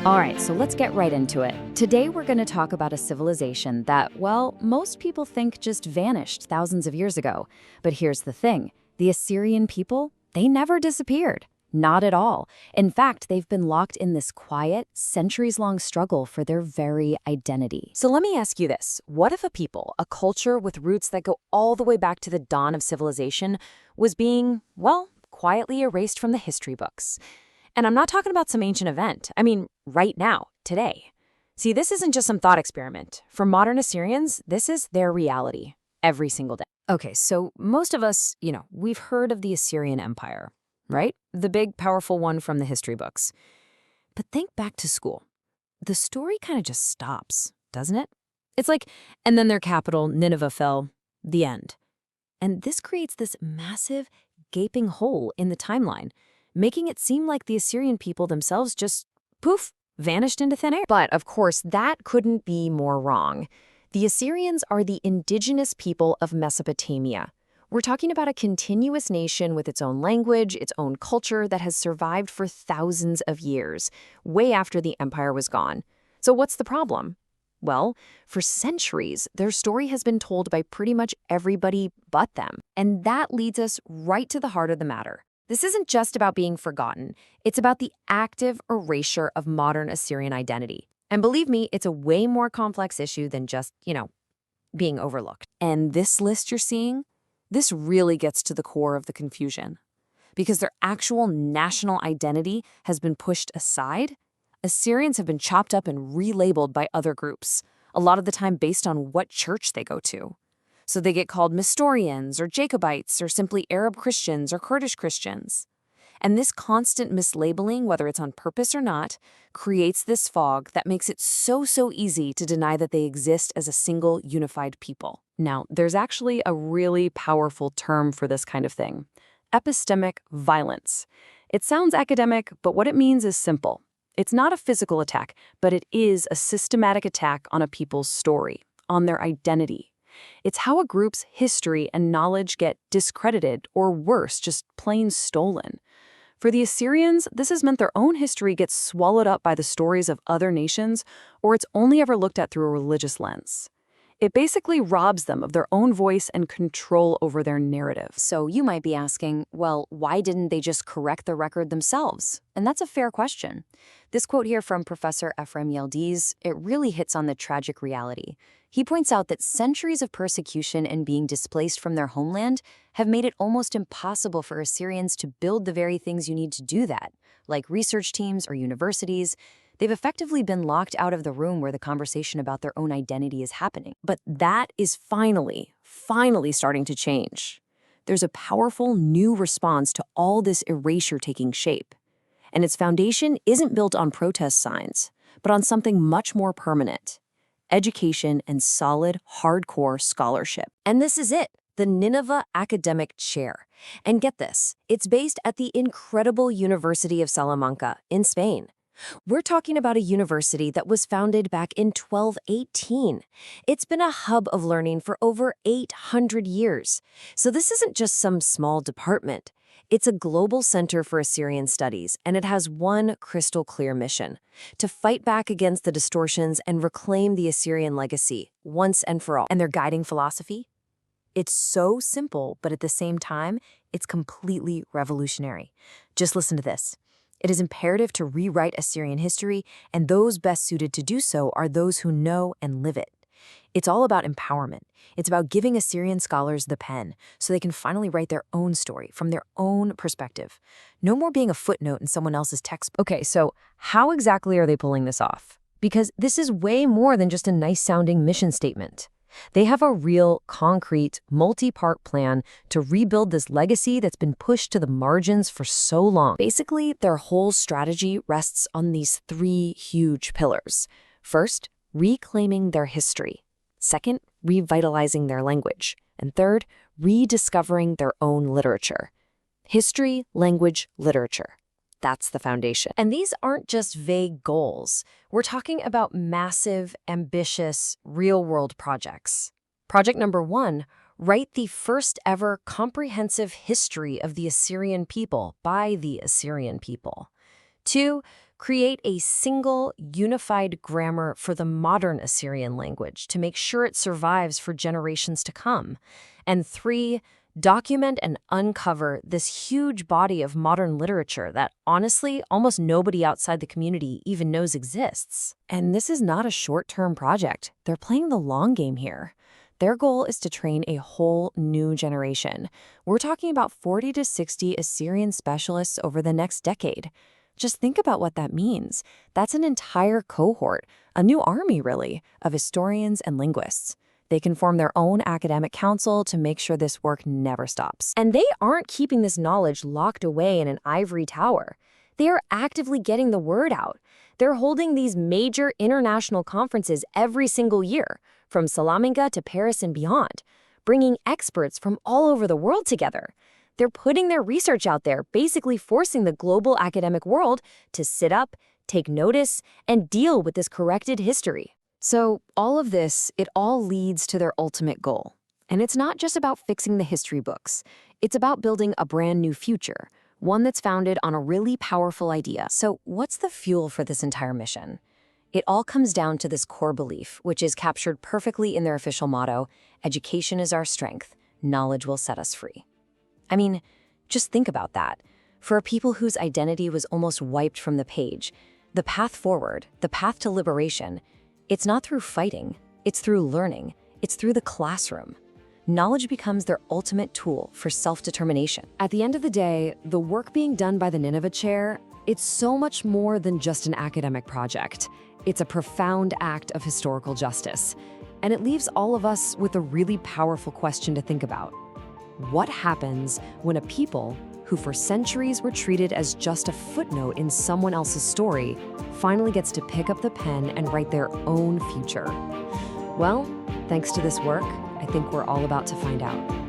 All right, so let's get right into it. Today we're going to talk about a civilization that, well, most people think just vanished thousands of years ago. But here's the thing. The Assyrian people, they never disappeared. Not at all. In fact, they've been locked in this quiet, centuries-long struggle for their very identity. So let me ask you this. What if a people, a culture with roots that go all the way back to the dawn of civilization, was being, well, quietly erased from the history books? And I'm not talking about some ancient event. I mean, right now, today. See, this isn't just some thought experiment. For modern Assyrians, this is their reality every single day. Okay, so most of us, we've heard of the Assyrian Empire, right? The big, powerful one from the history books. But think back to school. The story kind of just stops, doesn't it? It's like, and then their capital, Nineveh, fell. The end. And this creates this massive, gaping hole in the timeline, making it seem like the Assyrian people themselves just, poof, vanished into thin air. But, of course, that couldn't be more wrong. The Assyrians are the indigenous people of Mesopotamia. We're talking about a continuous nation with its own language, its own culture that has survived for thousands of years, way after the empire was gone. So what's the problem? Well, for centuries, their story has been told by pretty much everybody but them. And that leads us right to the heart of the matter. This isn't just about being forgotten. It's about the active erasure of modern Assyrian identity. And believe me, it's a way more complex issue than just, being overlooked. And this list you're seeing, this really gets to the core of the confusion. Because their actual national identity has been pushed aside, Assyrians have been chopped up and relabeled by other groups, a lot of the time based on what church they go to. So they get called Nestorians or Jacobites or simply Arab Christians or Kurdish Christians. And this constant mislabeling, whether it's on purpose or not, creates this fog that makes it so easy to deny that they exist as a single unified people. Now, there's actually a really powerful term for this kind of thing: epistemic violence. It sounds academic, but what it means is simple. It's not a physical attack, but it is a systematic attack on a people's story, on their identity. It's how a group's history and knowledge get discredited, or worse, just plain stolen. For the Assyrians, this has meant their own history gets swallowed up by the stories of other nations, or it's only ever looked at through a religious lens. It basically robs them of their own voice and control over their narrative. So you might be asking, well, why didn't they just correct the record themselves? And that's a fair question. This quote here from Professor Ephraim Yildiz, it really hits on the tragic reality. He points out that centuries of persecution and being displaced from their homeland have made it almost impossible for Assyrians to build the very things you need to do that, like research teams or universities. They've effectively been locked out of the room where the conversation about their own identity is happening. But that is finally starting to change. There's a powerful new response to all this erasure taking shape. And its foundation isn't built on protest signs, but on something much more permanent: education and solid, hardcore scholarship. And this is it, the Nineveh Academic Chair. And get this, it's based at the incredible University of Salamanca in Spain. We're talking about a university that was founded back in 1218. It's been a hub of learning for over 800 years. So this isn't just some small department. It's a global center for Assyrian studies, and it has one crystal clear mission: to fight back against the distortions and reclaim the Assyrian legacy once and for all. And their guiding philosophy? It's so simple, but at the same time, it's completely revolutionary. Just listen to this. It is imperative to rewrite Assyrian history, and those best suited to do so are those who know and live it. It's all about empowerment. It's about giving Assyrian scholars the pen so they can finally write their own story from their own perspective. No more being a footnote in someone else's textbook. Okay, so how exactly are they pulling this off? Because this is way more than just a nice-sounding mission statement. They have a real, concrete, multi-part plan to rebuild this legacy that's been pushed to the margins for so long. Basically, their whole strategy rests on these three huge pillars. First, reclaiming their history. Second, revitalizing their language. And third, rediscovering their own literature. History, language, literature. That's the foundation. And these aren't just vague goals. We're talking about massive, ambitious, real-world projects. Project number 1, write the first ever comprehensive history of the Assyrian people by the Assyrian people. 2, Create a single, unified grammar for the modern Assyrian language to make sure it survives for generations to come. And 3, document and uncover this huge body of modern literature that, honestly, almost nobody outside the community even knows exists. And this is not a short-term project. They're playing the long game here. Their goal is to train a whole new generation. We're talking about 40 to 60 Assyrian specialists over the next decade. Just think about what that means. That's an entire cohort, a new army, really, of historians and linguists. They can form their own academic council to make sure this work never stops. And they aren't keeping this knowledge locked away in an ivory tower. They are actively getting the word out. They're holding these major international conferences every single year, from Salamanca to Paris and beyond, bringing experts from all over the world together. They're putting their research out there, basically forcing the global academic world to sit up, take notice, and deal with this corrected history. So all of this, it all leads to their ultimate goal. And it's not just about fixing the history books. It's about building a brand new future, one that's founded on a really powerful idea. So what's the fuel for this entire mission? It all comes down to this core belief, which is captured perfectly in their official motto: education is our strength, knowledge will set us free. I mean, just think about that. For a people whose identity was almost wiped from the page, the path forward, the path to liberation, it's not through fighting, it's through learning, it's through the classroom. Knowledge becomes their ultimate tool for self-determination. At the end of the day, the work being done by the Nineveh Chair, it's so much more than just an academic project. It's a profound act of historical justice. And it leaves all of us with a really powerful question to think about. What happens when a people who for centuries were treated as just a footnote in someone else's story finally gets to pick up the pen and write their own future? Well, thanks to this work, I think we're all about to find out.